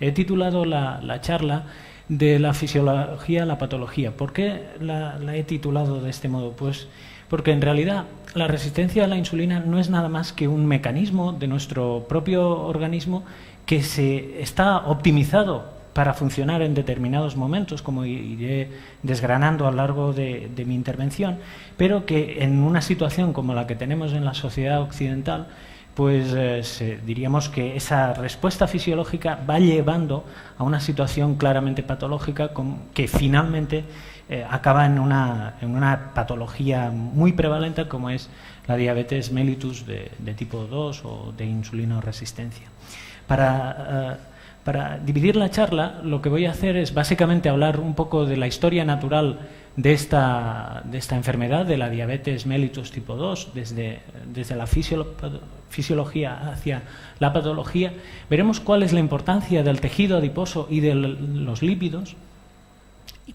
He titulado la charla de la fisiología a la patología. ¿Por qué la he titulado de este modo? Pues porque en realidad la resistencia a la insulina no es nada más que un mecanismo de nuestro propio organismo que se está optimizado para funcionar en determinados momentos, como iré desgranando a lo largo de mi intervención, pero que en una situación como la que tenemos en la sociedad occidental, pues diríamos que esa respuesta fisiológica va llevando a una situación claramente patológica que finalmente acaba en una patología muy prevalente como es la diabetes mellitus de tipo 2 o de insulinoresistencia. Para dividir la charla, lo que voy a hacer es básicamente hablar un poco de la historia natural de esta enfermedad, de la diabetes mellitus tipo 2, desde la fisiología hacia la patología. Veremos cuál es la importancia del tejido adiposo y de los lípidos.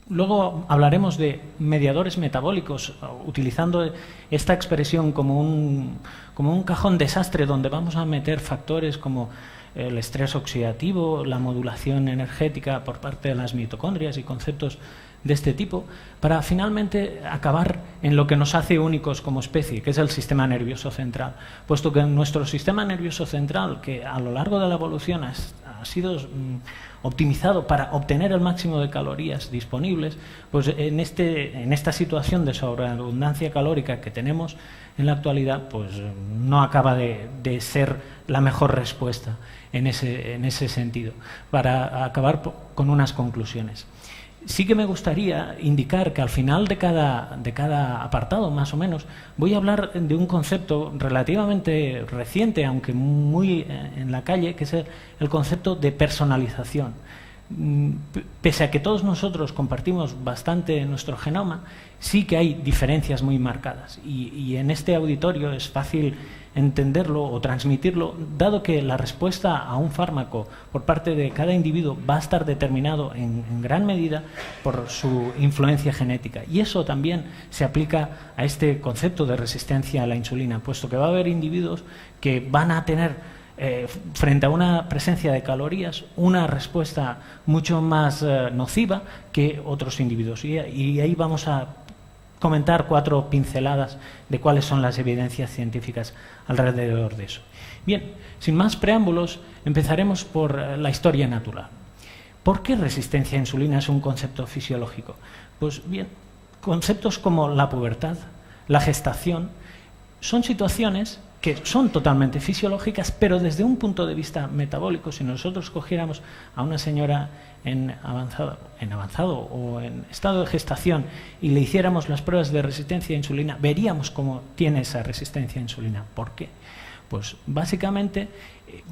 Luego hablaremos de mediadores metabólicos, utilizando esta expresión como un cajón desastre donde vamos a meter factores como el estrés oxidativo, la modulación energética por parte de las mitocondrias y conceptos de este tipo, para finalmente acabar en lo que nos hace únicos como especie, que es el sistema nervioso central. Puesto que nuestro sistema nervioso central, que a lo largo de la evolución ha sido optimizado para obtener el máximo de calorías disponibles, pues en esta situación de sobreabundancia calórica que tenemos en la actualidad, pues no acaba de ser la mejor respuesta en ese sentido. Para acabar con unas conclusiones. Sí que me gustaría indicar que al final de cada apartado, más o menos, voy a hablar de un concepto relativamente reciente, aunque muy en la calle, que es el concepto de personalización. Pese a que todos nosotros compartimos bastante nuestro genoma, sí que hay diferencias muy marcadas. Y en este auditorio es fácil entenderlo o transmitirlo, dado que la respuesta a un fármaco por parte de cada individuo va a estar determinado en gran medida por su influencia genética. Y eso también se aplica a este concepto de resistencia a la insulina, puesto que va a haber individuos que van a tener frente a una presencia de calorías, una respuesta mucho más nociva que otros individuos. Y ahí vamos a comentar 4 pinceladas de cuáles son las evidencias científicas alrededor de eso. Bien, sin más preámbulos, empezaremos por la historia natural. ¿Por qué resistencia a insulina es un concepto fisiológico? Pues bien, conceptos como la pubertad, la gestación, son situaciones que son totalmente fisiológicas, pero desde un punto de vista metabólico. Si nosotros cogiéramos a una señora en avanzado o en estado de gestación y le hiciéramos las pruebas de resistencia a insulina, veríamos cómo tiene esa resistencia a insulina. ¿Por qué? Pues básicamente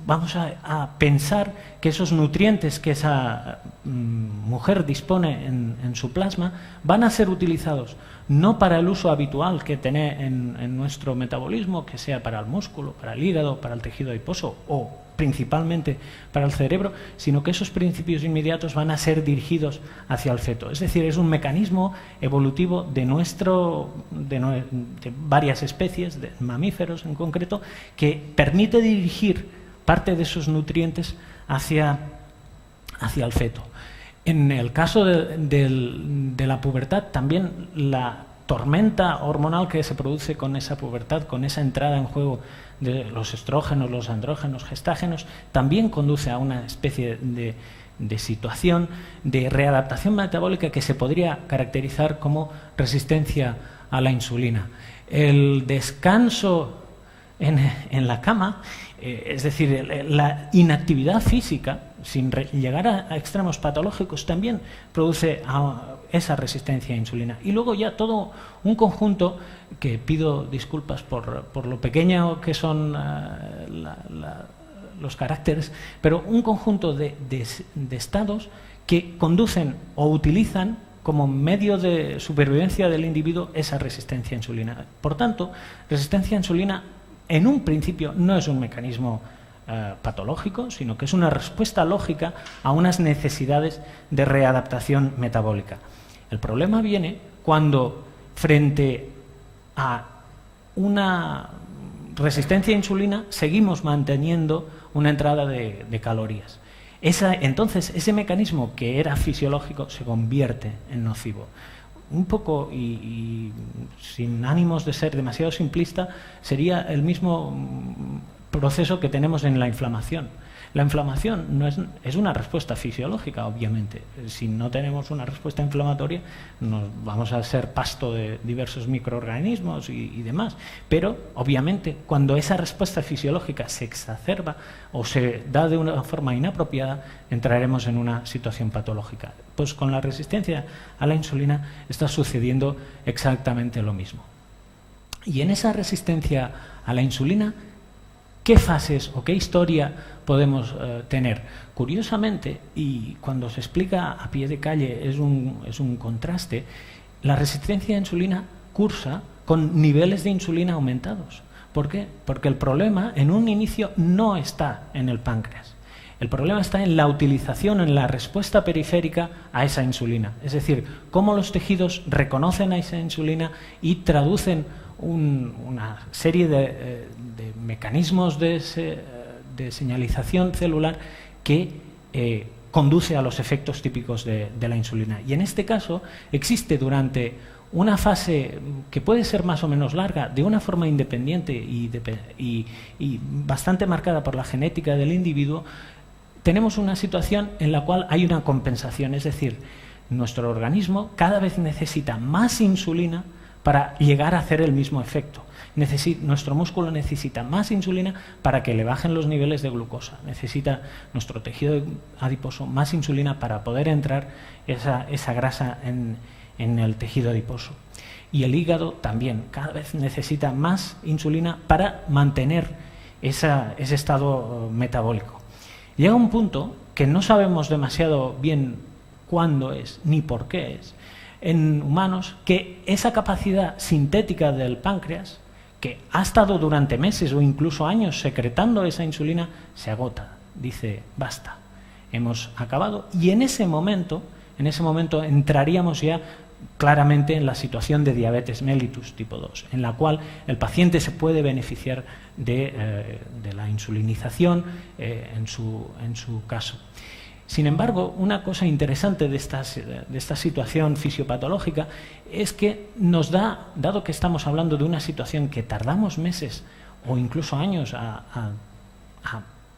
vamos a pensar que esos nutrientes que esa mujer dispone en su plasma van a ser utilizados no para el uso habitual que tiene en nuestro metabolismo, que sea para el músculo, para el hígado, para el tejido adiposo o principalmente para el cerebro, sino que esos principios inmediatos van a ser dirigidos hacia el feto. Es decir, es un mecanismo evolutivo de varias especies, de mamíferos en concreto, que permite dirigir parte de esos nutrientes hacia el feto. En el caso de la pubertad, también la tormenta hormonal que se produce con esa pubertad, con esa entrada en juego de los estrógenos, los andrógenos, gestágenos, también conduce a una especie de situación de readaptación metabólica que se podría caracterizar como resistencia a la insulina. El descanso en la cama, es decir, la inactividad física, sin llegar a extremos patológicos, también produce esa resistencia a insulina. Y luego ya todo un conjunto, que pido disculpas por lo pequeño que son los caracteres, pero un conjunto de estados que conducen o utilizan como medio de supervivencia del individuo esa resistencia a insulina. Por tanto, resistencia a insulina en un principio no es un mecanismo patológico, sino que es una respuesta lógica a unas necesidades de readaptación metabólica. El problema viene cuando, frente a una resistencia a insulina, seguimos manteniendo una entrada de calorías. Entonces, ese mecanismo que era fisiológico se convierte en nocivo. Un poco, y sin ánimos de ser demasiado simplista, sería el mismo proceso que tenemos en la inflamación. La inflamación es una respuesta fisiológica, obviamente. Si no tenemos una respuesta inflamatoria, nos vamos a ser pasto de diversos microorganismos y demás. Pero, obviamente, cuando esa respuesta fisiológica se exacerba o se da de una forma inapropiada, entraremos en una situación patológica. Pues con la resistencia a la insulina está sucediendo exactamente lo mismo. Y en esa resistencia a la insulina, ¿qué fases o qué historia podemos tener? Curiosamente, y cuando se explica a pie de calle es un contraste, la resistencia a insulina cursa con niveles de insulina aumentados. ¿Por qué? Porque el problema en un inicio no está en el páncreas. El problema está en la utilización, en la respuesta periférica a esa insulina. Es decir, cómo los tejidos reconocen a esa insulina y traducen una serie de mecanismos de señalización celular que conduce a los efectos típicos de la insulina. Y en este caso existe durante una fase que puede ser más o menos larga, de una forma independiente y bastante marcada por la genética del individuo, tenemos una situación en la cual hay una compensación, es decir, nuestro organismo cada vez necesita más insulina para llegar a hacer el mismo efecto. Nuestro músculo necesita más insulina para que le bajen los niveles de glucosa. Necesita nuestro tejido adiposo más insulina para poder entrar esa grasa en el tejido adiposo. Y el hígado también cada vez necesita más insulina para mantener ese estado metabólico. Llega un punto que no sabemos demasiado bien cuándo es ni por qué es, en humanos, que esa capacidad sintética del páncreas, que ha estado durante meses o incluso años secretando esa insulina, se agota. Dice, basta, hemos acabado. Y en ese momento entraríamos ya claramente en la situación de diabetes mellitus tipo 2, en la cual el paciente se puede beneficiar de la insulinización en su caso. Sin embargo, una cosa interesante de esta situación fisiopatológica es que nos da, dado que estamos hablando de una situación que tardamos meses o incluso años a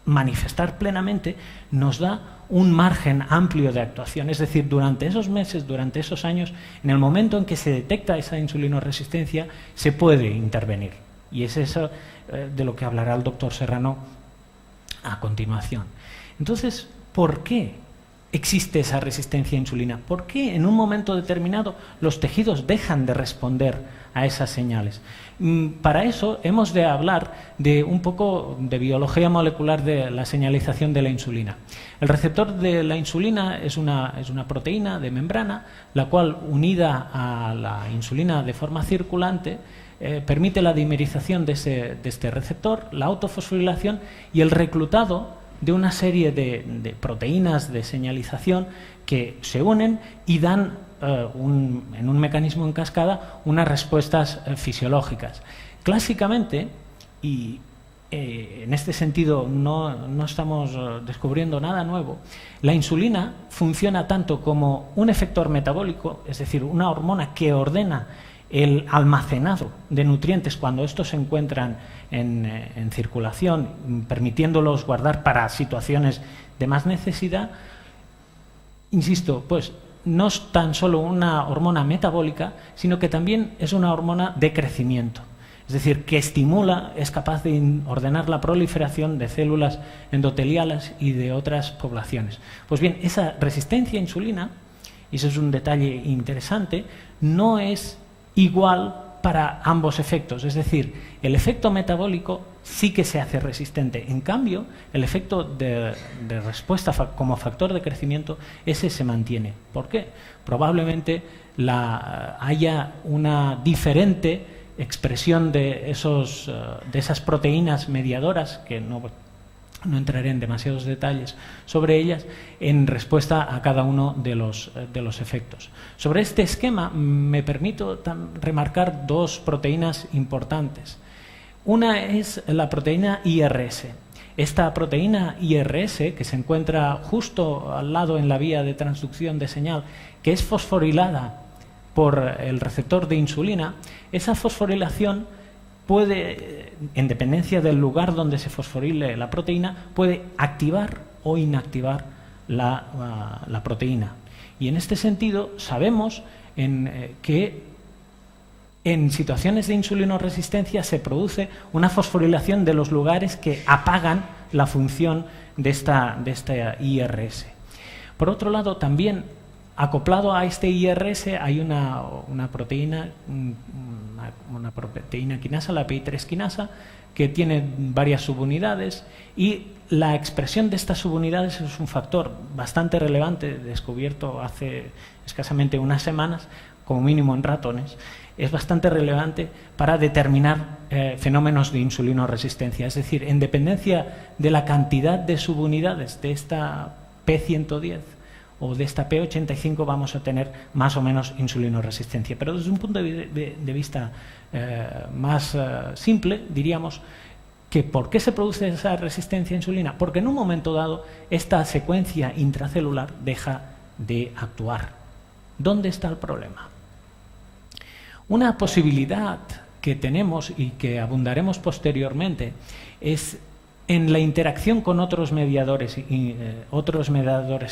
manifestar plenamente, nos da un margen amplio de actuación. Es decir, durante esos meses, durante esos años, en el momento en que se detecta esa insulinoresistencia, se puede intervenir. Y es eso de lo que hablará el doctor Serrano a continuación. Entonces, ¿por qué existe esa resistencia a insulina? ¿Por qué en un momento determinado los tejidos dejan de responder a esas señales? Para eso hemos de hablar de un poco de biología molecular de la señalización de la insulina. El receptor de la insulina es una proteína de membrana, la cual, unida a la insulina de forma circulante, permite la dimerización de este receptor, la autofosforilación y el reclutado de una serie de proteínas de señalización que se unen y dan en un mecanismo en cascada unas respuestas fisiológicas. Clásicamente, y en este sentido no estamos descubriendo nada nuevo, la insulina funciona tanto como un efector metabólico, es decir, una hormona que ordena el almacenado de nutrientes cuando estos se encuentran en circulación, permitiéndolos guardar para situaciones de más necesidad. Insisto, pues no es tan solo una hormona metabólica, sino que también es una hormona de crecimiento. Es decir, que es capaz de ordenar la proliferación de células endoteliales y de otras poblaciones. Pues bien, esa resistencia a insulina, y eso es un detalle interesante, no es igual para ambos efectos. Es decir, el efecto metabólico sí que se hace resistente. En cambio, el efecto de respuesta como factor de crecimiento, ese se mantiene. ¿Por qué? Probablemente haya una diferente expresión de esas proteínas mediadoras, que no entraré en demasiados detalles sobre ellas, en respuesta a cada uno de los efectos. Sobre este esquema me permito remarcar dos proteínas importantes. Una es la proteína IRS. esta proteína IRS, que se encuentra justo al lado en la vía de transducción de señal, que es fosforilada por el receptor de insulina, esa fosforilación puede, en dependencia del lugar donde se fosforile la proteína, puede activar o inactivar la proteína. Y en este sentido sabemos que en situaciones de insulinoresistencia se produce una fosforilación de los lugares que apagan la función de esta IRS. Por otro lado, también acoplado a este IRS hay una proteína quinasa, la PI3 quinasa, que tiene varias subunidades, y la expresión de estas subunidades es un factor bastante relevante, descubierto hace escasamente unas semanas, como mínimo en ratones. Es bastante relevante para determinar fenómenos de insulinoresistencia. Es decir, en dependencia de la cantidad de subunidades de esta P110 o de esta P85 vamos a tener más o menos insulinoresistencia. Pero desde un punto de vista más simple, diríamos que ¿por qué se produce esa resistencia a insulina? Porque en un momento dado esta secuencia intracelular deja de actuar. ¿Dónde está el problema? Una posibilidad que tenemos y que abundaremos posteriormente es en la interacción con otros mediadores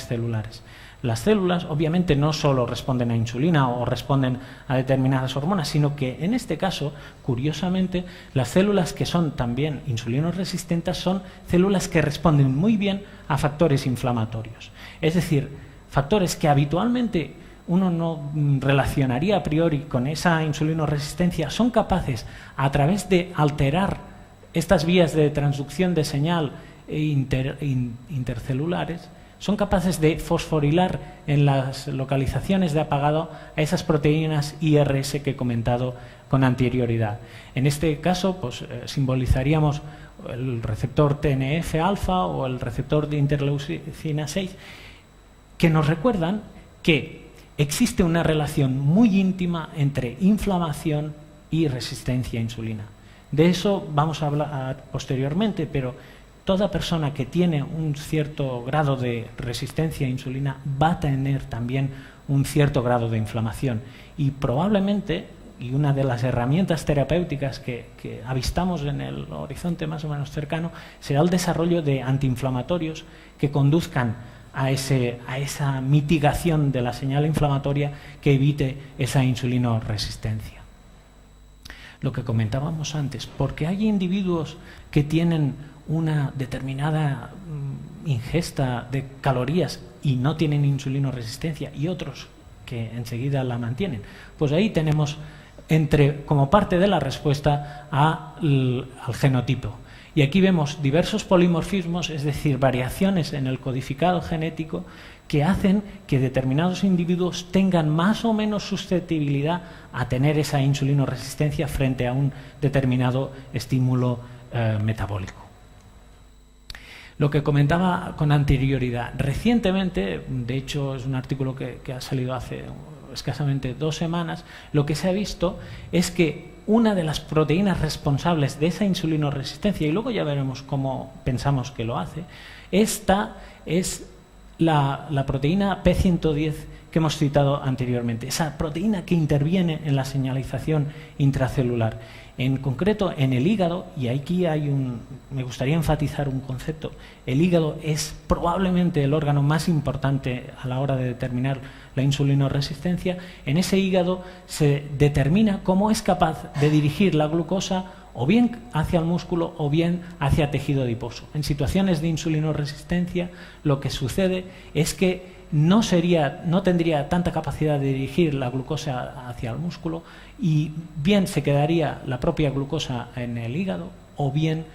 celulares. Las células obviamente no solo responden a insulina o responden a determinadas hormonas, sino que en este caso, curiosamente, las células que son también insulinoresistentes son células que responden muy bien a factores inflamatorios. Es decir, factores que habitualmente uno no relacionaría a priori con esa insulinoresistencia, son capaces, a través de alterar estas vías de transducción de señal intercelulares, son capaces de fosforilar en las localizaciones de apagado a esas proteínas IRS que he comentado con anterioridad. En este caso, pues, simbolizaríamos el receptor TNF-alfa o el receptor de interleucina 6, que nos recuerdan que existe una relación muy íntima entre inflamación y resistencia a insulina. De eso vamos a hablar posteriormente, pero toda persona que tiene un cierto grado de resistencia a insulina va a tener también un cierto grado de inflamación. Y probablemente, y una de las herramientas terapéuticas que avistamos en el horizonte más o menos cercano, será el desarrollo de antiinflamatorios que conduzcan a esa mitigación de la señal inflamatoria que evite esa insulinoresistencia. Lo que comentábamos antes, porque hay individuos que tienen una determinada ingesta de calorías y no tienen insulinoresistencia y otros que enseguida la mantienen, pues ahí tenemos como parte de la respuesta al genotipo. Y aquí vemos diversos polimorfismos, es decir, variaciones en el codificado genético que hacen que determinados individuos tengan más o menos susceptibilidad a tener esa insulinoresistencia frente a un determinado estímulo metabólico. Lo que comentaba con anterioridad, recientemente, de hecho es un artículo que ha salido hace escasamente 2 semanas, lo que se ha visto es que una de las proteínas responsables de esa insulinoresistencia, y luego ya veremos cómo pensamos que lo hace, esta es la proteína P110 que hemos citado anteriormente, esa proteína que interviene en la señalización intracelular. En concreto, en el hígado, y aquí me gustaría enfatizar un concepto, el hígado es probablemente el órgano más importante a la hora de determinar la insulinoresistencia. En ese hígado se determina cómo es capaz de dirigir la glucosa o bien hacia el músculo o bien hacia tejido adiposo. En situaciones de insulinoresistencia, lo que sucede es que no tendría tanta capacidad de dirigir la glucosa hacia el músculo y bien se quedaría la propia glucosa en el hígado o bien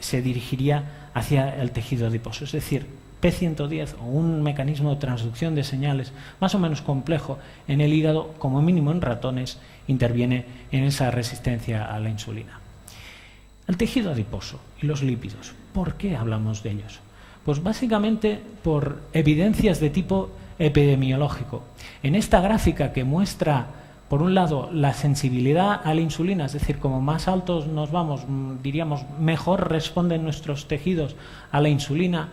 se dirigiría hacia el tejido adiposo. Es decir, P110 o un mecanismo de transducción de señales más o menos complejo en el hígado, como mínimo en ratones, interviene en esa resistencia a la insulina. El tejido adiposo y los lípidos, ¿por qué hablamos de ellos? Pues básicamente por evidencias de tipo epidemiológico. En esta gráfica que muestra por un lado, la sensibilidad a la insulina, es decir, como más altos nos vamos, diríamos, mejor responden nuestros tejidos a la insulina,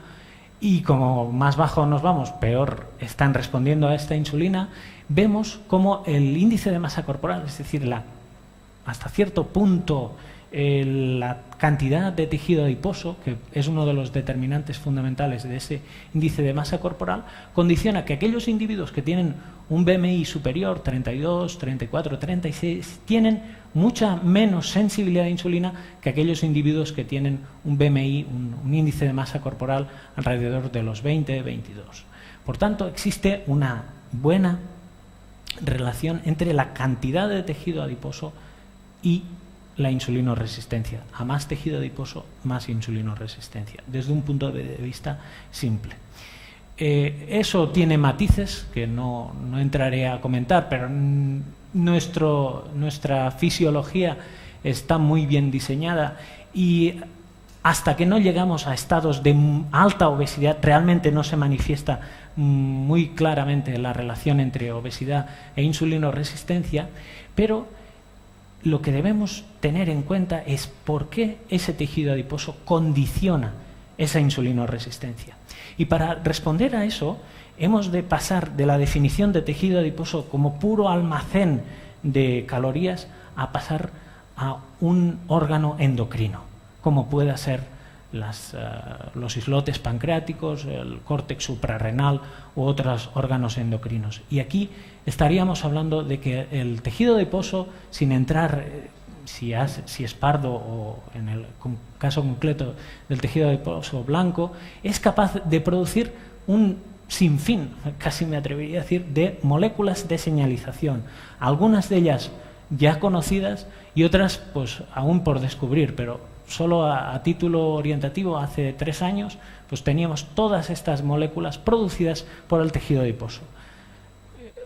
y como más bajo nos vamos, peor están respondiendo a esta insulina. Vemos como el índice de masa corporal, es decir, hasta cierto punto la cantidad de tejido adiposo, que es uno de los determinantes fundamentales de ese índice de masa corporal, condiciona que aquellos individuos que tienen un BMI superior, 32, 34, 36, tienen mucha menos sensibilidad a insulina que aquellos individuos que tienen un BMI, un índice de masa corporal alrededor de los 20, 22. Por tanto, existe una buena relación entre la cantidad de tejido adiposo y la insulinoresistencia. A más tejido adiposo, más insulinoresistencia, desde un punto de vista simple. Eso tiene matices que no entraré a comentar, pero nuestra fisiología está muy bien diseñada, y hasta que no llegamos a estados de alta obesidad realmente no se manifiesta muy claramente la relación entre obesidad e insulinoresistencia, pero lo que debemos tener en cuenta es por qué ese tejido adiposo condiciona esa insulinoresistencia. Y para responder a eso, hemos de pasar de la definición de tejido adiposo como puro almacén de calorías a pasar a un órgano endocrino, como pueda ser los islotes pancreáticos, el córtex suprarrenal u otros órganos endocrinos. Y aquí estaríamos hablando de que el tejido adiposo, sin entrar, si es pardo o en el caso concreto del tejido adiposo blanco, es capaz de producir un sinfín, casi me atrevería a decir, de moléculas de señalización. Algunas de ellas ya conocidas y otras pues aún por descubrir, pero solo a título orientativo, hace 3 años, pues teníamos todas estas moléculas producidas por el tejido adiposo.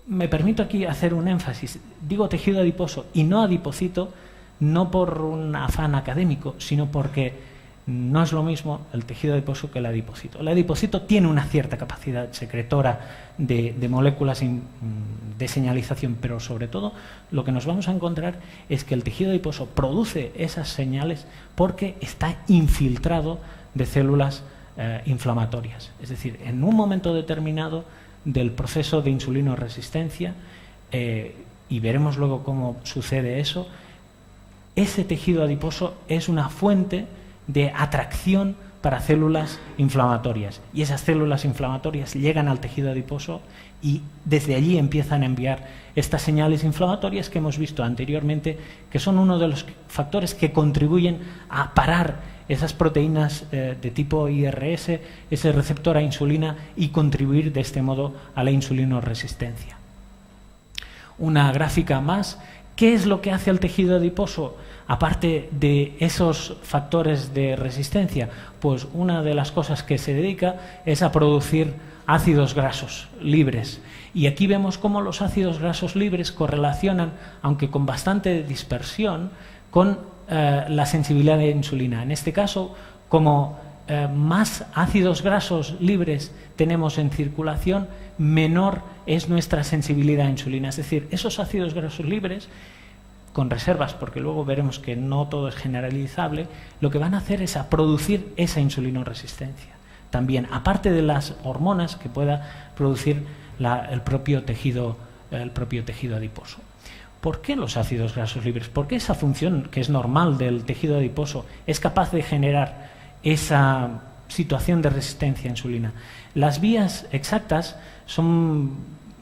Me permito aquí hacer un énfasis. Digo tejido adiposo y no adipocito, no por un afán académico, sino porque no es lo mismo el tejido adiposo que el adipocito. El adipocito tiene una cierta capacidad secretora de moléculas de señalización, pero sobre todo lo que nos vamos a encontrar es que el tejido adiposo produce esas señales porque está infiltrado de células inflamatorias. Es decir, en un momento determinado del proceso de insulinoresistencia, y veremos luego cómo sucede eso, ese tejido adiposo es una fuente de atracción para células inflamatorias, y esas células inflamatorias llegan al tejido adiposo y desde allí empiezan a enviar estas señales inflamatorias que hemos visto anteriormente, que son uno de los factores que contribuyen a parar esas proteínas de tipo IRS, ese receptor a insulina, y contribuir de este modo a la insulinoresistencia. Una gráfica más. ¿Qué es lo que hace el tejido adiposo? Aparte de esos factores de resistencia, pues una de las cosas que se dedica es a producir ácidos grasos libres. Y aquí vemos cómo los ácidos grasos libres correlacionan, aunque con bastante dispersión, con la sensibilidad de insulina. En este caso, como más ácidos grasos libres tenemos en circulación, menor es nuestra sensibilidad a insulina. Es decir, esos ácidos grasos libres, con reservas, porque luego veremos que no todo es generalizable, lo que van a hacer es a producir esa insulinoresistencia. También, aparte de las hormonas que pueda producir el propio tejido adiposo. ¿Por qué los ácidos grasos libres? ¿Por qué esa función que es normal del tejido adiposo es capaz de generar esa situación de resistencia a insulina? Las vías exactas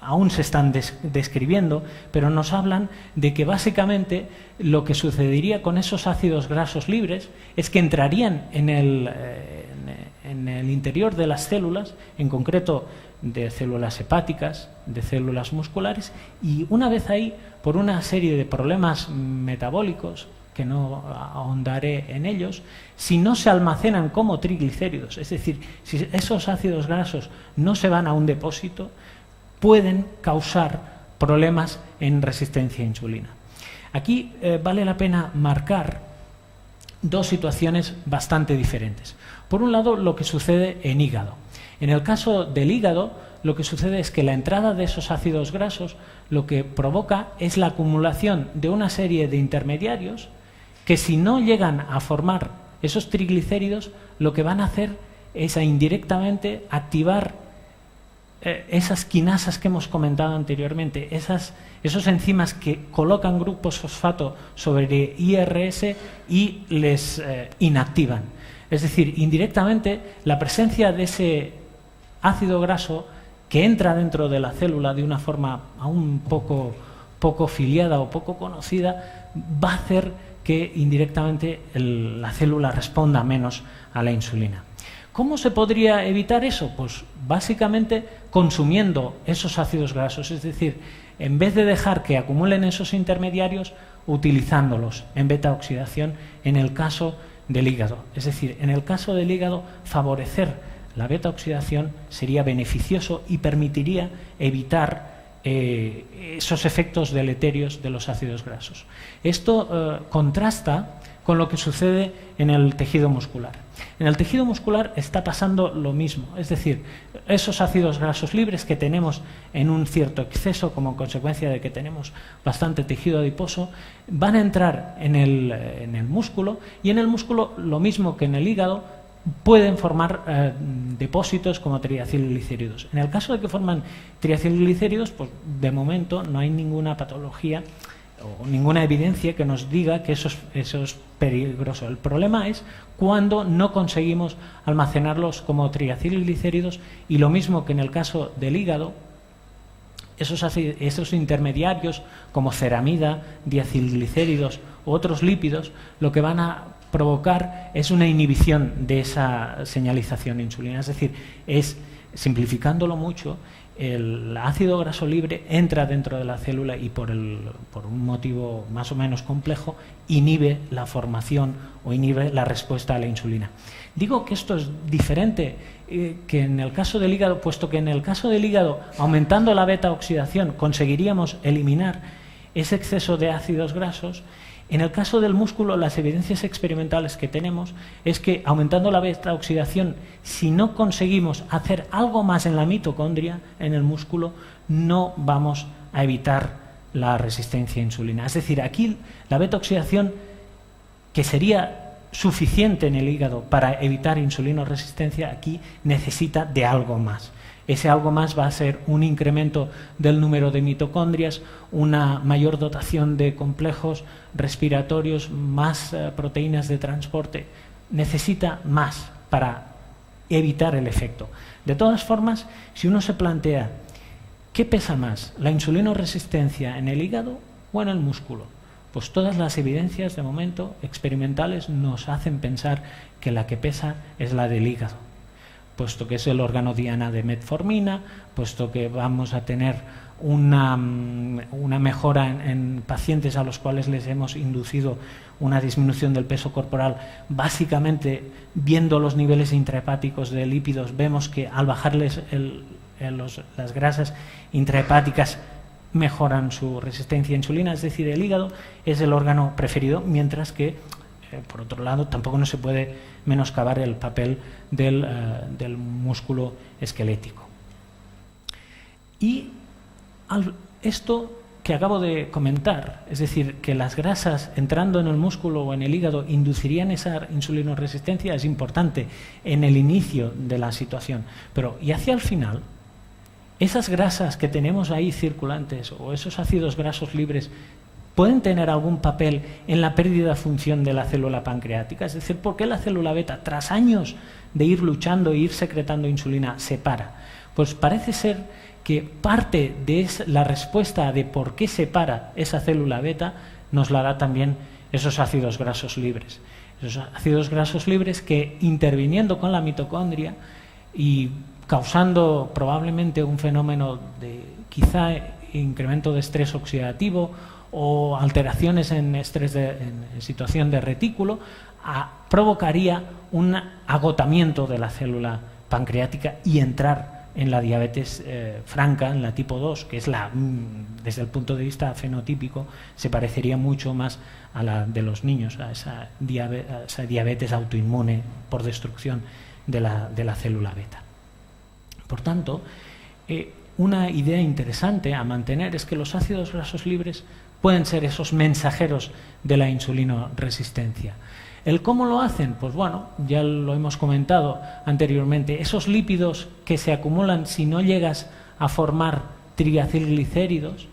aún se están describiendo, pero nos hablan de que básicamente lo que sucedería con esos ácidos grasos libres es que entrarían en el interior de las células, en concreto de células hepáticas, de células musculares, y una vez ahí, por una serie de problemas metabólicos, que no ahondaré en ellos, si no se almacenan como triglicéridos, es decir, si esos ácidos grasos no se van a un depósito, pueden causar problemas en resistencia a insulina. Aquí vale la pena marcar dos situaciones bastante diferentes. Por un lado, lo que sucede en hígado. En el caso del hígado, lo que sucede es que la entrada de esos ácidos grasos lo que provoca es la acumulación de una serie de intermediarios que, si no llegan a formar esos triglicéridos, lo que van a hacer es indirectamente activar esas quinasas que hemos comentado anteriormente, esos enzimas que colocan grupos fosfato sobre IRS y les inactivan. Es decir, indirectamente, la presencia de ese ácido graso que entra dentro de la célula de una forma aún poco filiada o poco conocida, va a hacer que indirectamente la célula responda menos a la insulina. ¿Cómo se podría evitar eso? Pues básicamente consumiendo esos ácidos grasos, es decir, en vez de dejar que acumulen esos intermediarios, utilizándolos en beta-oxidación en el caso del hígado. Es decir, en el caso del hígado, favorecer la beta-oxidación sería beneficioso y permitiría evitar esos efectos deleterios de los ácidos grasos. Esto contrasta con lo que sucede en el tejido muscular. En el tejido muscular está pasando lo mismo, es decir, esos ácidos grasos libres que tenemos en un cierto exceso como consecuencia de que tenemos bastante tejido adiposo, van a entrar en el músculo, y en el músculo, lo mismo que en el hígado, pueden formar depósitos como triacilglicéridos. En el caso de que forman triacilglicéridos, pues de momento no hay ninguna patología o ninguna evidencia que nos diga que eso es peligroso. El problema es cuando no conseguimos almacenarlos como triacilglicéridos, y lo mismo que en el caso del hígado, esos intermediarios como ceramida, diacilglicéridos u otros lípidos, lo que van a provocar es una inhibición de esa señalización insulina. Es decir, simplificándolo mucho, el ácido graso libre entra dentro de la célula y por un motivo más o menos complejo inhibe la formación o inhibe la respuesta a la insulina. Digo que esto es diferente que en el caso del hígado, puesto que en el caso del hígado, aumentando la beta-oxidación, conseguiríamos eliminar ese exceso de ácidos grasos. En el caso del músculo, las evidencias experimentales que tenemos es que aumentando la beta-oxidación, si no conseguimos hacer algo más en la mitocondria, en el músculo, no vamos a evitar la resistencia a insulina. Es decir, aquí la beta-oxidación, que sería suficiente en el hígado para evitar insulinoresistencia, aquí necesita de algo más. Ese algo más va a ser un incremento del número de mitocondrias, una mayor dotación de complejos respiratorios, más proteínas de transporte. Necesita más para evitar el efecto. De todas formas, si uno se plantea ¿qué pesa más, la insulinoresistencia en el hígado o en el músculo? Pues todas las evidencias de momento experimentales nos hacen pensar que la que pesa es la del hígado, puesto que es el órgano diana de metformina, puesto que vamos a tener una mejora en pacientes a los cuales les hemos inducido una disminución del peso corporal. Básicamente, viendo los niveles intrahepáticos de lípidos, vemos que al bajarles las grasas intrahepáticas mejoran su resistencia a insulina. Es decir, el hígado es el órgano preferido, mientras que por otro lado, tampoco no se puede menoscabar el papel del músculo esquelético. Y esto que acabo de comentar, es decir, que las grasas entrando en el músculo o en el hígado inducirían esa insulinoresistencia, es importante en el inicio de la situación. Pero y hacia el final, esas grasas que tenemos ahí circulantes o esos ácidos grasos libres pueden tener algún papel en la pérdida de función de la célula pancreática. Es decir, ¿por qué la célula beta, tras años de ir luchando e ir secretando insulina, se para? Pues parece ser que parte de la respuesta de por qué se para esa célula beta nos la da también esos ácidos grasos libres. Esos ácidos grasos libres que, interviniendo con la mitocondria y causando probablemente un fenómeno de quizá incremento de estrés oxidativo o alteraciones en situación de retículo, provocaría un agotamiento de la célula pancreática y entrar en la diabetes franca, en la tipo 2, que es desde el punto de vista fenotípico, se parecería mucho más a la de los niños, a esa diabetes autoinmune por destrucción de la célula beta. Por tanto, una idea interesante a mantener es que los ácidos grasos libres pueden ser esos mensajeros de la insulinoresistencia. ¿El cómo lo hacen? Pues bueno, ya lo hemos comentado anteriormente. Esos lípidos que se acumulan si no llegas a formar triacilglicéridos,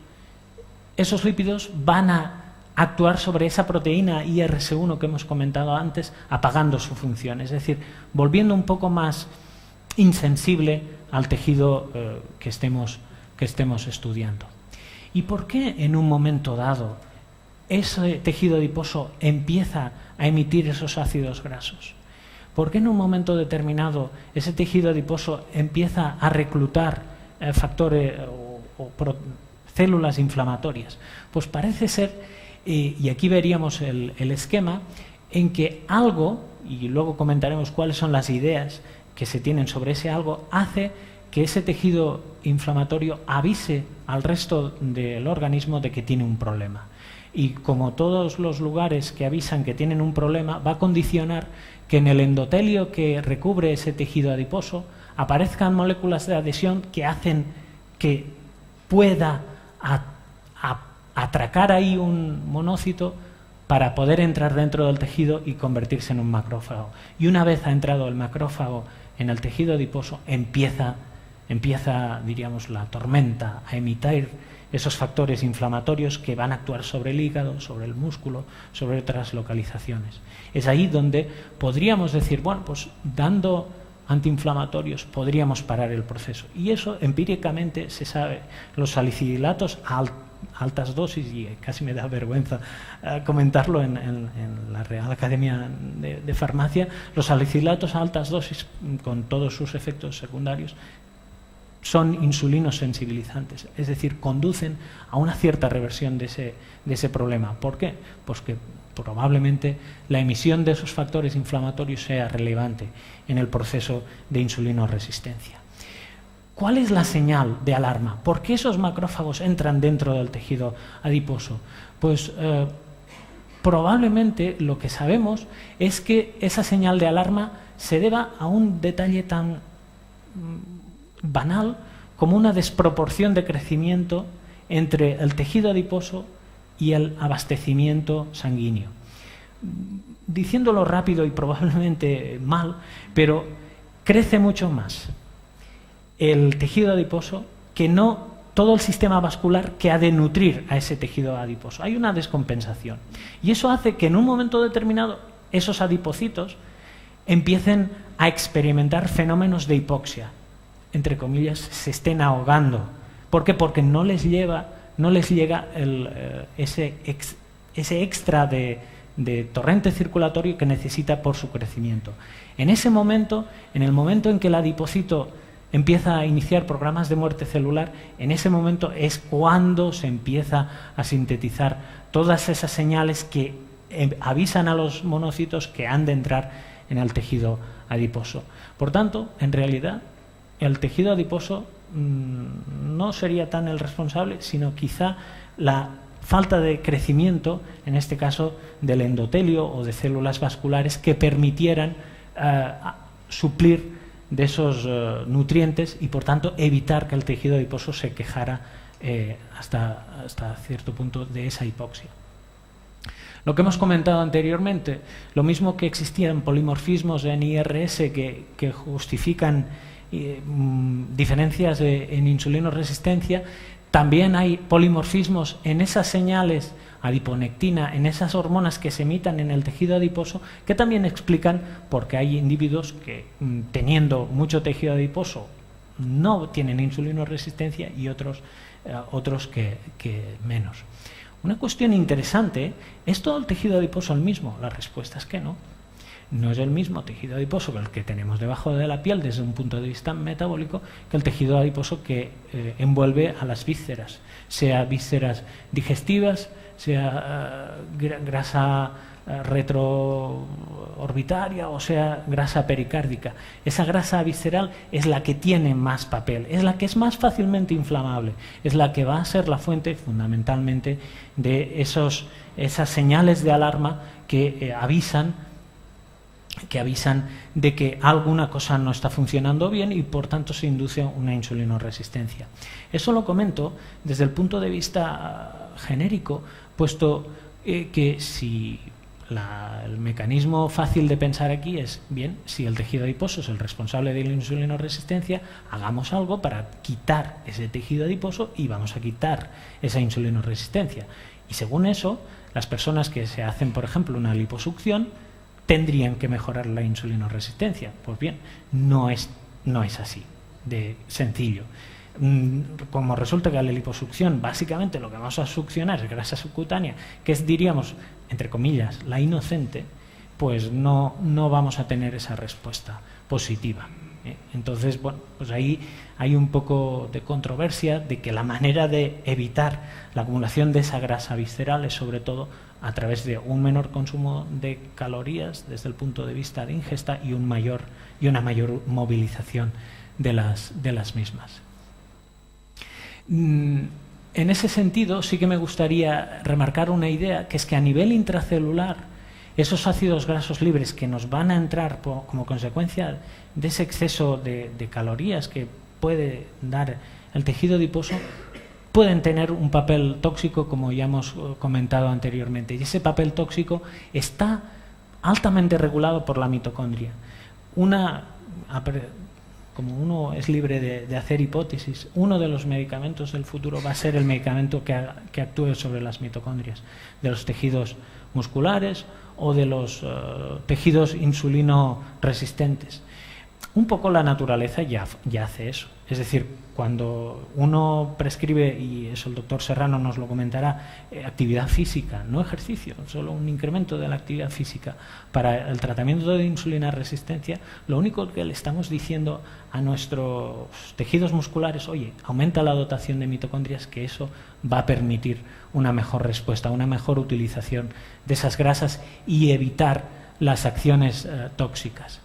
esos lípidos van a actuar sobre esa proteína IRS1 que hemos comentado antes, apagando su función, es decir, volviendo un poco más insensible al tejido que estemos estudiando. ¿Y por qué en un momento dado ese tejido adiposo empieza a emitir esos ácidos grasos? ¿Por qué en un momento determinado ese tejido adiposo empieza a reclutar factores o células inflamatorias? Pues parece ser, y aquí veríamos el esquema, en que algo, y luego comentaremos cuáles son las ideas que se tienen sobre ese algo, hace que ese tejido inflamatorio avise al resto del organismo de que tiene un problema. Y como todos los lugares que avisan que tienen un problema, va a condicionar que en el endotelio que recubre ese tejido adiposo aparezcan moléculas de adhesión que hacen que pueda atracar ahí un monócito para poder entrar dentro del tejido y convertirse en un macrófago. Y una vez ha entrado el macrófago en el tejido adiposo, empieza, diríamos, la tormenta a emitir esos factores inflamatorios que van a actuar sobre el hígado, sobre el músculo, sobre otras localizaciones. Es ahí donde podríamos decir, bueno, pues dando antiinflamatorios podríamos parar el proceso. Y eso empíricamente se sabe. Los salicilatos a altas dosis, y casi me da vergüenza comentarlo en la Real Academia de Farmacia, los salicilatos a altas dosis, con todos sus efectos secundarios, son insulinos sensibilizantes, es decir, conducen a una cierta reversión de ese problema. ¿Por qué? Pues que probablemente la emisión de esos factores inflamatorios sea relevante en el proceso de insulinoresistencia. ¿Cuál es la señal de alarma? ¿Por qué esos macrófagos entran dentro del tejido adiposo? Pues probablemente lo que sabemos es que esa señal de alarma se deba a un detalle tan banal como una desproporción de crecimiento entre el tejido adiposo y el abastecimiento sanguíneo. Diciéndolo rápido y probablemente mal, pero crece mucho más el tejido adiposo que no todo el sistema vascular que ha de nutrir a ese tejido adiposo. Hay una descompensación. Y eso hace que en un momento determinado esos adipocitos empiecen a experimentar fenómenos de hipoxia. Entre comillas, se estén ahogando. ¿Por qué? Porque no les llega ese extra de torrente circulatorio que necesita por su crecimiento. En ese momento, en el momento en que el adipocito empieza a iniciar programas de muerte celular, en ese momento es cuando se empieza a sintetizar todas esas señales que avisan a los monocitos que han de entrar en el tejido adiposo. Por tanto, en realidad, el tejido adiposo no sería tan el responsable, sino quizá la falta de crecimiento, en este caso del endotelio o de células vasculares que permitieran suplir de esos nutrientes y por tanto evitar que el tejido adiposo se quejara hasta cierto punto de esa hipoxia. Lo que hemos comentado anteriormente, lo mismo que existían polimorfismos en IRS que justifican diferencias en insulinoresistencia, también hay polimorfismos en esas señales adiponectina, en esas hormonas que se emitan en el tejido adiposo, que también explican por qué hay individuos que, teniendo mucho tejido adiposo, no tienen insulinoresistencia y otros que menos. Una cuestión interesante, ¿es todo el tejido adiposo el mismo? La respuesta es que no. No es el mismo tejido adiposo que el que tenemos debajo de la piel desde un punto de vista metabólico que el tejido adiposo que envuelve a las vísceras, sea vísceras digestivas, sea grasa retroorbitaria o sea grasa pericárdica. Esa grasa visceral es la que tiene más papel, es la que es más fácilmente inflamable, es la que va a ser la fuente fundamentalmente de esas señales de alarma que avisan que avisan de que alguna cosa no está funcionando bien y por tanto se induce una insulinoresistencia. Eso lo comento desde el punto de vista genérico, puesto que si el mecanismo fácil de pensar aquí es, bien, si el tejido adiposo es el responsable de la insulinoresistencia, hagamos algo para quitar ese tejido adiposo y vamos a quitar esa insulinoresistencia. Y según eso, las personas que se hacen, por ejemplo, una liposucción, tendrían que mejorar la insulinoresistencia. Pues bien, no es así de sencillo. Como resulta que la liposucción, básicamente lo que vamos a succionar es grasa subcutánea, que es, diríamos, entre comillas, la inocente, pues no vamos a tener esa respuesta positiva. Entonces, bueno, pues ahí hay un poco de controversia de que la manera de evitar la acumulación de esa grasa visceral es sobre todo a través de un menor consumo de calorías desde el punto de vista de ingesta y una mayor movilización de las mismas. En ese sentido, sí que me gustaría remarcar una idea, que es que a nivel intracelular, esos ácidos grasos libres que nos van a entrar como consecuencia de ese exceso de calorías que puede dar el tejido adiposo, pueden tener un papel tóxico, como ya hemos comentado anteriormente. Y ese papel tóxico está altamente regulado por la mitocondria. Como uno es libre de hacer hipótesis, uno de los medicamentos del futuro va a ser el medicamento que actúe sobre las mitocondrias de los tejidos musculares o de los tejidos insulino resistentes. Un poco la naturaleza ya hace eso. Es decir, cuando uno prescribe, y eso el doctor Serrano nos lo comentará, actividad física, no ejercicio, solo un incremento de la actividad física para el tratamiento de insulina resistencia, lo único que le estamos diciendo a nuestros tejidos musculares, oye, aumenta la dotación de mitocondrias, que eso va a permitir una mejor respuesta, una mejor utilización de esas grasas y evitar las acciones tóxicas.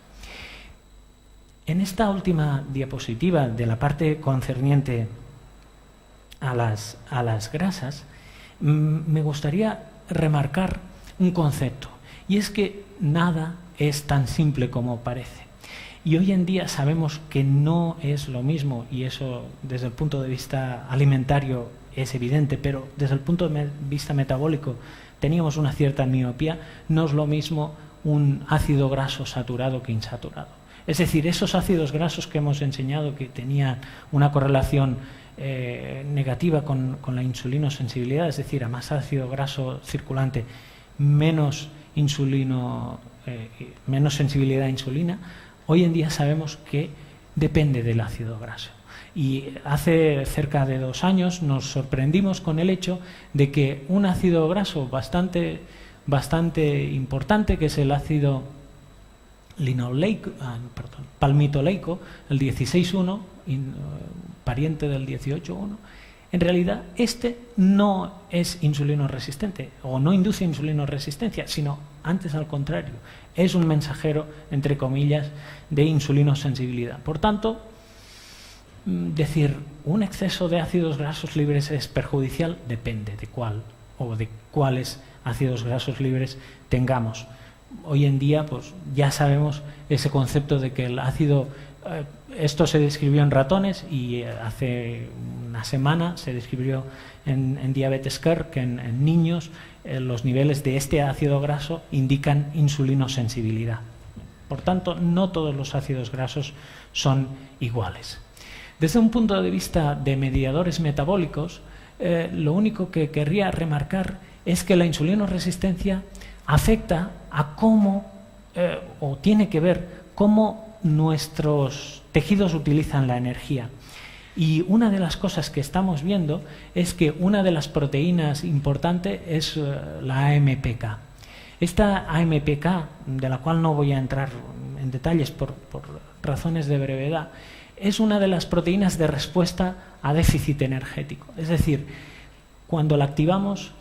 En esta última diapositiva de la parte concerniente a las grasas, me gustaría remarcar un concepto, y es que nada es tan simple como parece. Y hoy en día sabemos que no es lo mismo, y eso desde el punto de vista alimentario es evidente, pero desde el punto de vista metabólico teníamos una cierta miopía. No es lo mismo un ácido graso saturado que insaturado. Es decir, esos ácidos grasos que hemos enseñado que tenían una correlación negativa con la insulinosensibilidad, es decir, a más ácido graso circulante, menos sensibilidad a insulina, hoy en día sabemos que depende del ácido graso. Y hace cerca de 2 años nos sorprendimos con el hecho de que un ácido graso bastante importante, que es el ácido palmitoleico, el 16,1, pariente del 18,1, en realidad este no es insulinoresistente o no induce insulinoresistencia, sino antes al contrario, es un mensajero, entre comillas, de insulinosensibilidad. Por tanto, decir un exceso de ácidos grasos libres es perjudicial depende de cuál o de cuáles ácidos grasos libres tengamos. Hoy en día pues ya sabemos ese concepto de que el ácido, esto se describió en ratones y hace una semana se describió en Diabetes Care que en niños los niveles de este ácido graso indican insulinosensibilidad. Por tanto, no todos los ácidos grasos son iguales. Desde un punto de vista de mediadores metabólicos, lo único que querría remarcar es que la insulinoresistencia afecta a cómo, o tiene que ver cómo nuestros tejidos utilizan la energía. Y una de las cosas que estamos viendo es que una de las proteínas importantes es la AMPK. Esta AMPK, de la cual no voy a entrar en detalles por razones de brevedad, es una de las proteínas de respuesta a déficit energético. Es decir, cuando la activamos,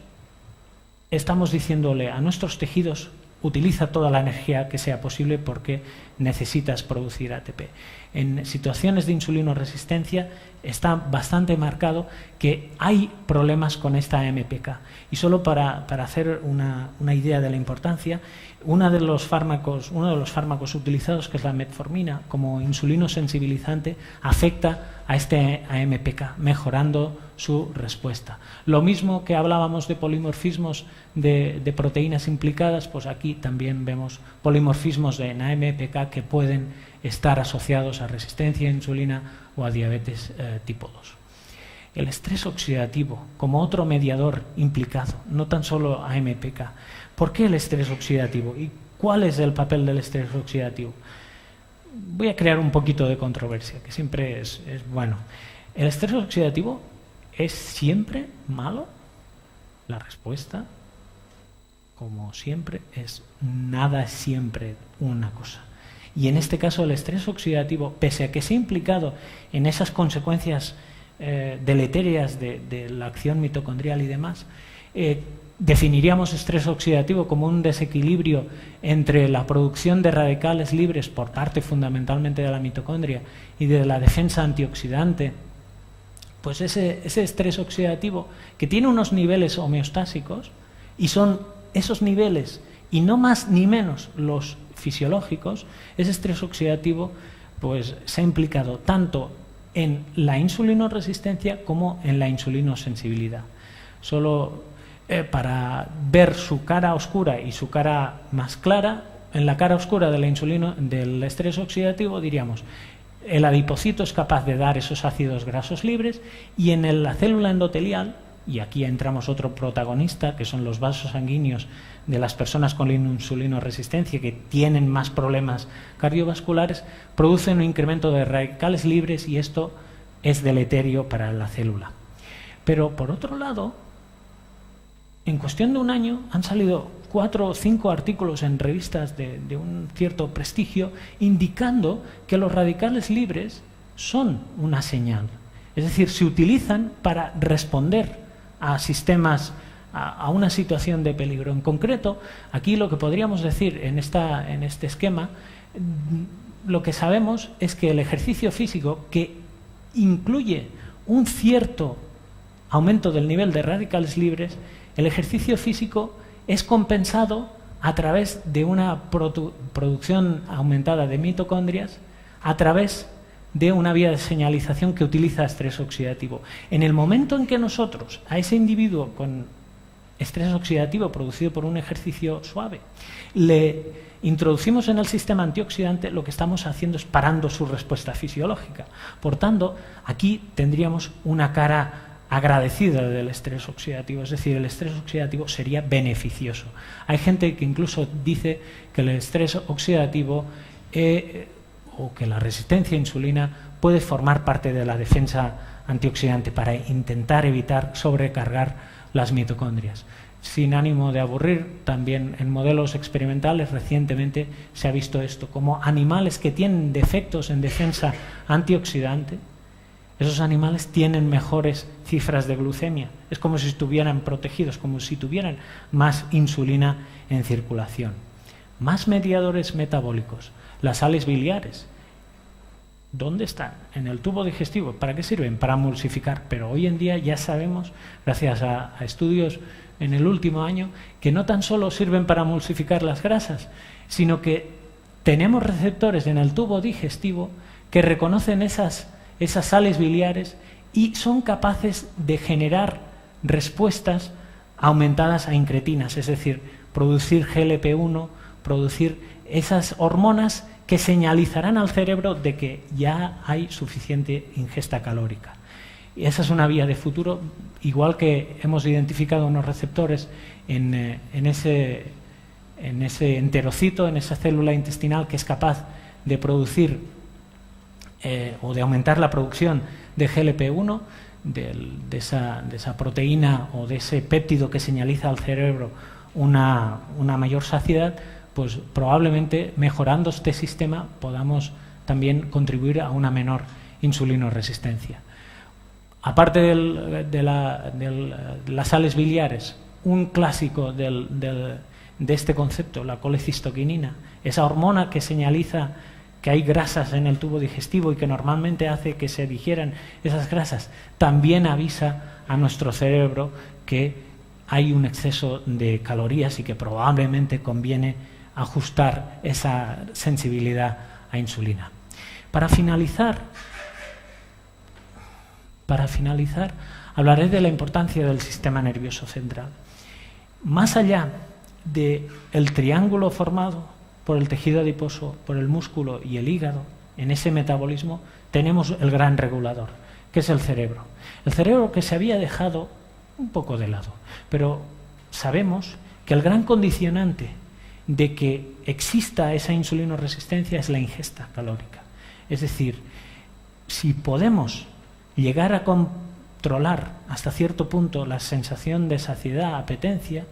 estamos diciéndole a nuestros tejidos, utiliza toda la energía que sea posible porque necesitas producir ATP. En situaciones de insulinoresistencia está bastante marcado que hay problemas con esta AMPK. Y solo para hacer una idea de la importancia, uno de los fármacos utilizados, que es la metformina, como insulino sensibilizante, afecta a este AMPK, mejorando su respuesta. Lo mismo que hablábamos de polimorfismos de proteínas implicadas, pues aquí también vemos polimorfismos en AMPK que pueden estar asociados a resistencia a insulina o a diabetes tipo 2. El estrés oxidativo, como otro mediador implicado, no tan solo AMPK. ¿Por qué el estrés oxidativo? ¿Y cuál es el papel del estrés oxidativo? Voy a crear un poquito de controversia, que siempre es bueno. ¿El estrés oxidativo es siempre malo? La respuesta, como siempre, es nada es siempre una cosa. Y en este caso el estrés oxidativo, pese a que sea implicado en esas consecuencias deleterias de la acción mitocondrial y demás, definiríamos estrés oxidativo como un desequilibrio entre la producción de radicales libres por parte fundamentalmente de la mitocondria y de la defensa antioxidante. Pues ese estrés oxidativo, que tiene unos niveles homeostásicos, y son esos niveles y no más ni menos los fisiológicos, ese estrés oxidativo pues se ha implicado tanto en la insulinoresistencia como en la insulinosensibilidad. Solo para ver su cara oscura y su cara más clara, en la cara oscura de del estrés oxidativo diríamos: el adipocito es capaz de dar esos ácidos grasos libres, y en la célula endotelial, y aquí entramos otro protagonista, que son los vasos sanguíneos de las personas con insulinoresistencia que tienen más problemas cardiovasculares, producen un incremento de radicales libres, y esto es deleterio para la célula. Pero por otro lado, en cuestión de un año han salido 4 o 5 artículos en revistas de un cierto prestigio indicando que los radicales libres son una señal. Es decir, se utilizan para responder a sistemas, a una situación de peligro. En concreto, aquí lo que podríamos decir en este esquema, lo que sabemos es que el ejercicio físico, que incluye un cierto aumento del nivel de radicales libres, el ejercicio físico es compensado a través de una producción aumentada de mitocondrias, a través de una vía de señalización que utiliza estrés oxidativo. En el momento en que nosotros a ese individuo con estrés oxidativo producido por un ejercicio suave le introducimos en el sistema antioxidante, lo que estamos haciendo es parando su respuesta fisiológica. Por tanto, aquí tendríamos una cara agradecida del estrés oxidativo, es decir, el estrés oxidativo sería beneficioso. Hay gente que incluso dice que el estrés oxidativo o que la resistencia a insulina puede formar parte de la defensa antioxidante para intentar evitar sobrecargar las mitocondrias. Sin ánimo de aburrir, también en modelos experimentales recientemente se ha visto esto, como animales que tienen defectos en defensa antioxidante, esos animales tienen mejores cifras de glucemia. Es como si estuvieran protegidos, como si tuvieran más insulina en circulación. Más mediadores metabólicos. Las sales biliares. ¿Dónde están? En el tubo digestivo. ¿Para qué sirven? Para emulsificar. Pero hoy en día ya sabemos, gracias a estudios en el último año, que no tan solo sirven para emulsificar las grasas, sino que tenemos receptores en el tubo digestivo que reconocen esas sales biliares y son capaces de generar respuestas aumentadas a incretinas, es decir, producir GLP-1, producir esas hormonas que señalizarán al cerebro de que ya hay suficiente ingesta calórica. Y esa es una vía de futuro, igual que hemos identificado unos receptores en ese enterocito, en esa célula intestinal que es capaz de producir o de aumentar la producción de GLP-1, de esa proteína o de ese péptido que señaliza al cerebro una mayor saciedad, pues probablemente mejorando este sistema podamos también contribuir a una menor insulinoresistencia. Aparte de las sales biliares, un clásico del de este concepto, la colecistoquinina, esa hormona que señaliza que hay grasas en el tubo digestivo y que normalmente hace que se digieran esas grasas, también avisa a nuestro cerebro que hay un exceso de calorías y que probablemente conviene ajustar esa sensibilidad a insulina. Para finalizar, hablaré de la importancia del sistema nervioso central. Más allá del triángulo formado por el tejido adiposo, por el músculo y el hígado, en ese metabolismo tenemos el gran regulador, que es el cerebro. El cerebro que se había dejado un poco de lado, pero sabemos que el gran condicionante de que exista esa insulinoresistencia es la ingesta calórica. Es decir, si podemos llegar a controlar hasta cierto punto la sensación de saciedad, apetencia,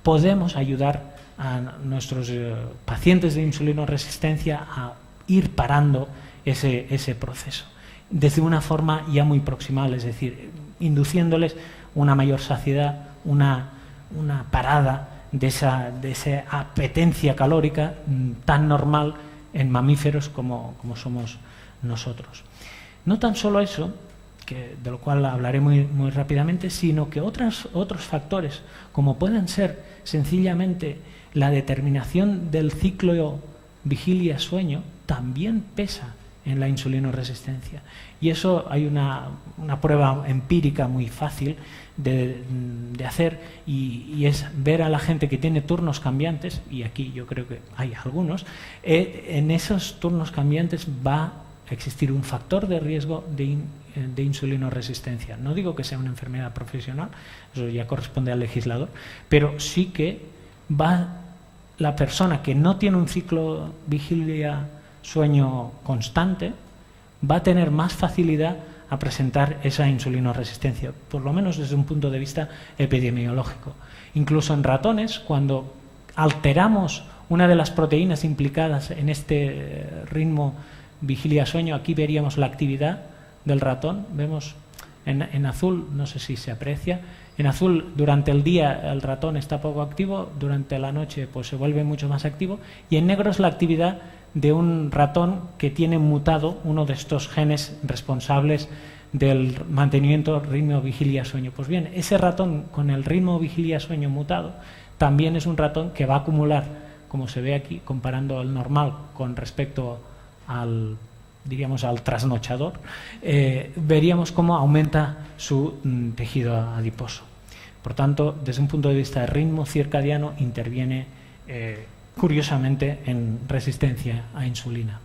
podemos ayudar a nuestros pacientes de insulinoresistencia a ir parando ese proceso desde una forma ya muy proximal, es decir, induciéndoles una mayor saciedad, una parada de esa apetencia calórica tan normal en mamíferos como somos nosotros. No tan solo eso, de lo cual hablaré muy rápidamente, sino que otros factores, como pueden ser sencillamente la determinación del ciclo vigilia-sueño, también pesa en la insulinoresistencia. Y eso hay una prueba empírica muy fácil de hacer, y es ver a la gente que tiene turnos cambiantes, y aquí yo creo que hay algunos, en esos turnos cambiantes va a existir un factor de riesgo de insulinoresistencia. No digo que sea una enfermedad profesional, eso ya corresponde al legislador, pero sí que la persona que no tiene un ciclo vigilia-sueño constante va a tener más facilidad a presentar esa insulinoresistencia, por lo menos desde un punto de vista epidemiológico. Incluso en ratones, cuando alteramos una de las proteínas implicadas en este ritmo vigilia-sueño, aquí veríamos la actividad del ratón, vemos en azul, no sé si se aprecia, en azul durante el día el ratón está poco activo, durante la noche pues se vuelve mucho más activo, y en negro es la actividad de un ratón que tiene mutado uno de estos genes responsables del mantenimiento ritmo vigilia-sueño. Pues bien, ese ratón con el ritmo vigilia-sueño mutado también es un ratón que va a acumular, como se ve aquí, comparando el normal con respecto al trasnochador, veríamos cómo aumenta su tejido adiposo. Por tanto, desde un punto de vista de ritmo circadiano, interviene curiosamente en resistencia a insulina.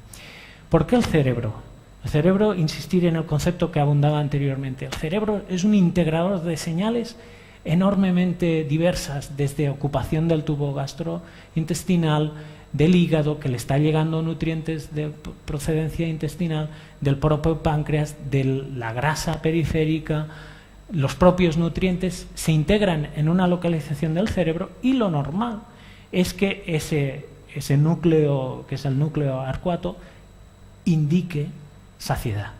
¿Por qué el cerebro? El cerebro, insistir en el concepto que abundaba anteriormente, el cerebro es un integrador de señales enormemente diversas, desde ocupación del tubo gastrointestinal, del hígado, que le está llegando nutrientes de procedencia intestinal, del propio páncreas, de la grasa periférica. Los propios nutrientes se integran en una localización del cerebro, y lo normal es que ese núcleo, que es el núcleo arcuato, indique saciedad.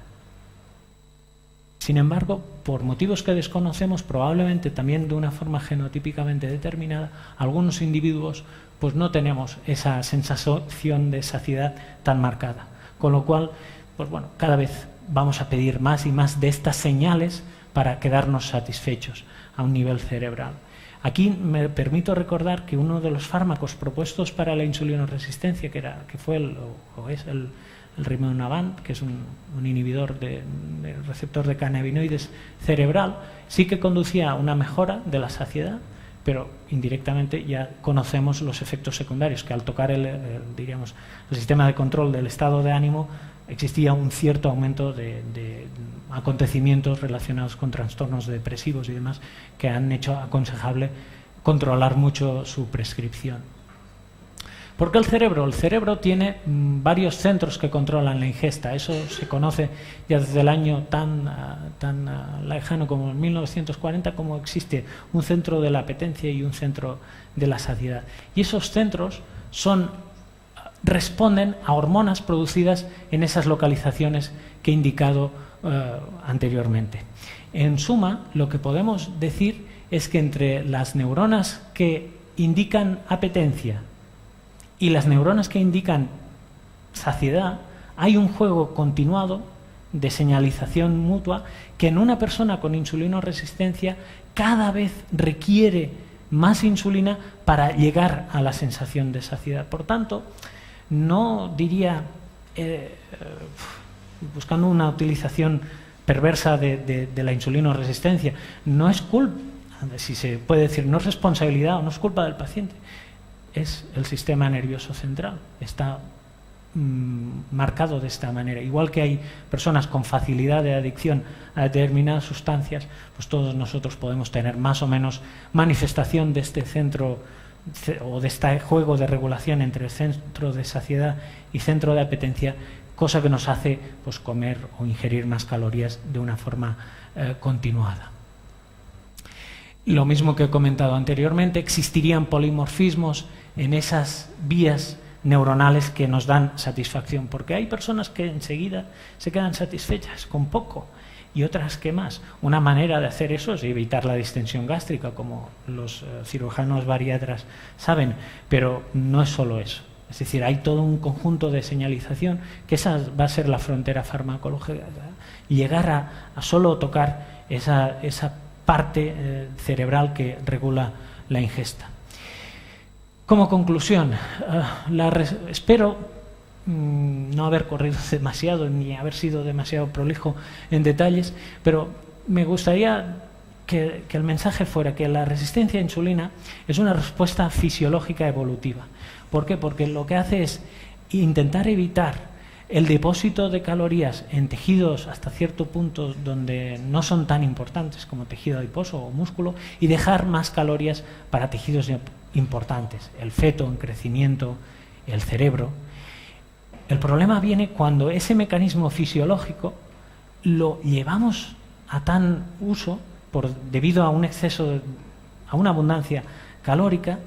Sin embargo, por motivos que desconocemos, probablemente también de una forma genotípicamente determinada, algunos individuos pues no tenemos esa sensación de saciedad tan marcada. Con lo cual, pues bueno, cada vez vamos a pedir más y más de estas señales para quedarnos satisfechos a un nivel cerebral. Aquí me permito recordar que uno de los fármacos propuestos para la insulinoresistencia, que fue el Rimonabant, que es un inhibidor del receptor de cannabinoides cerebral, sí que conducía a una mejora de la saciedad, pero indirectamente ya conocemos los efectos secundarios, que al tocar el sistema de control del estado de ánimo existía un cierto aumento de acontecimientos relacionados con trastornos depresivos y demás, que han hecho aconsejable controlar mucho su prescripción. ¿Por qué el cerebro? El cerebro tiene varios centros que controlan la ingesta. Eso se conoce ya desde el año tan lejano como en 1940, como existe un centro de la apetencia y un centro de la saciedad. Y esos centros responden a hormonas producidas en esas localizaciones que he indicado anteriormente. En suma, lo que podemos decir es que entre las neuronas que indican apetencia y las neuronas que indican saciedad, hay un juego continuado de señalización mutua que en una persona con insulinoresistencia cada vez requiere más insulina para llegar a la sensación de saciedad. Por tanto, no diría, buscando una utilización perversa de la insulinoresistencia, no es culpa, si se puede decir, no es responsabilidad o no es culpa del paciente, es el sistema nervioso central, está marcado de esta manera. Igual que hay personas con facilidad de adicción a determinadas sustancias, pues todos nosotros podemos tener más o menos manifestación de este centro o de este juego de regulación entre el centro de saciedad y centro de apetencia, cosa que nos hace pues comer o ingerir más calorías de una forma continuada. Lo mismo que he comentado anteriormente, existirían polimorfismos en esas vías neuronales que nos dan satisfacción, porque hay personas que enseguida se quedan satisfechas con poco y otras que más. Una manera de hacer eso es evitar la distensión gástrica, como los cirujanos bariatras saben, pero no es solo eso. Es decir, hay todo un conjunto de señalización que esa va a ser la frontera farmacológica, llegar a solo tocar esa parte cerebral que regula la ingesta. Como conclusión, espero no haber corrido demasiado ni haber sido demasiado prolijo en detalles, pero me gustaría que el mensaje fuera que la resistencia a insulina es una respuesta fisiológica evolutiva. ¿Por qué? Porque lo que hace es intentar evitar el depósito de calorías en tejidos hasta cierto punto donde no son tan importantes como tejido adiposo o músculo y dejar más calorías para tejidos importantes, el feto en crecimiento, el cerebro. El problema viene cuando ese mecanismo fisiológico lo llevamos a tan uso debido a un exceso, a una abundancia calórica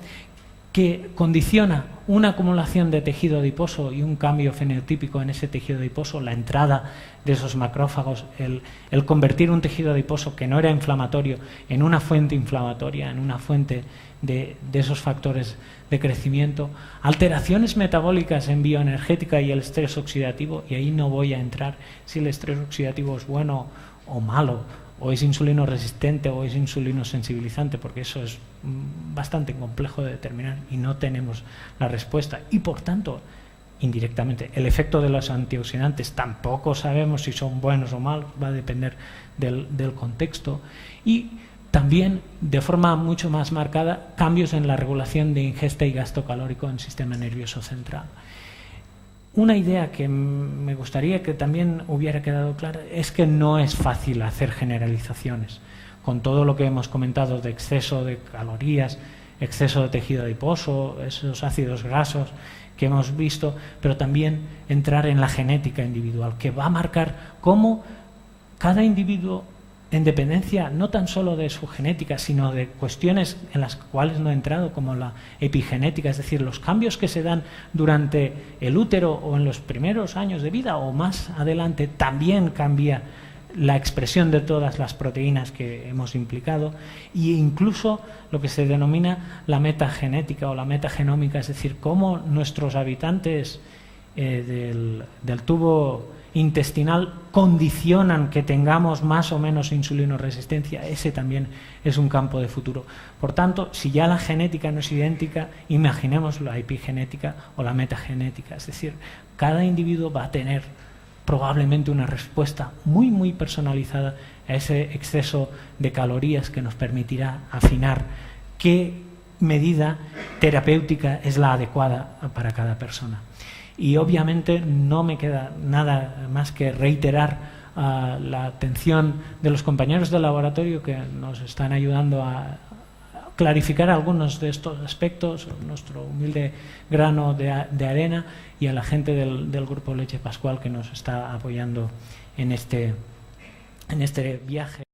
que condiciona una acumulación de tejido adiposo y un cambio fenotípico en ese tejido adiposo, la entrada de esos macrófagos, el convertir un tejido adiposo que no era inflamatorio en una fuente inflamatoria, en una fuente de esos factores de crecimiento, alteraciones metabólicas en bioenergética y el estrés oxidativo, y ahí no voy a entrar si el estrés oxidativo es bueno o malo, o es insulino resistente o es insulino sensibilizante, porque eso es bastante complejo de determinar y no tenemos la respuesta. Y por tanto, indirectamente, el efecto de los antioxidantes tampoco sabemos si son buenos o malos, va a depender del contexto. Y también, de forma mucho más marcada, cambios en la regulación de ingesta y gasto calórico en el sistema nervioso central. Una idea que me gustaría que también hubiera quedado clara es que no es fácil hacer generalizaciones. Con todo lo que hemos comentado de exceso de calorías, exceso de tejido adiposo, esos ácidos grasos que hemos visto, pero también entrar en la genética individual, que va a marcar cómo cada individuo, en dependencia no tan solo de su genética, sino de cuestiones en las cuales no he entrado, como la epigenética, es decir, los cambios que se dan durante el útero o en los primeros años de vida o más adelante, también cambia la expresión de todas las proteínas que hemos implicado, e incluso lo que se denomina la metagenética o la metagenómica, es decir, cómo nuestros habitantes del tubo intestinal condicionan que tengamos más o menos insulinoresistencia. Ese también es un campo de futuro. Por tanto, si ya la genética no es idéntica, imaginemos la epigenética o la metagenética. Es decir, cada individuo va a tener probablemente una respuesta muy, muy personalizada a ese exceso de calorías que nos permitirá afinar qué medida terapéutica es la adecuada para cada persona. Y obviamente no me queda nada más que reiterar la atención de los compañeros del laboratorio que nos están ayudando a clarificar algunos de estos aspectos, nuestro humilde grano de arena, y a la gente del Grupo Leche Pascual que nos está apoyando en este viaje.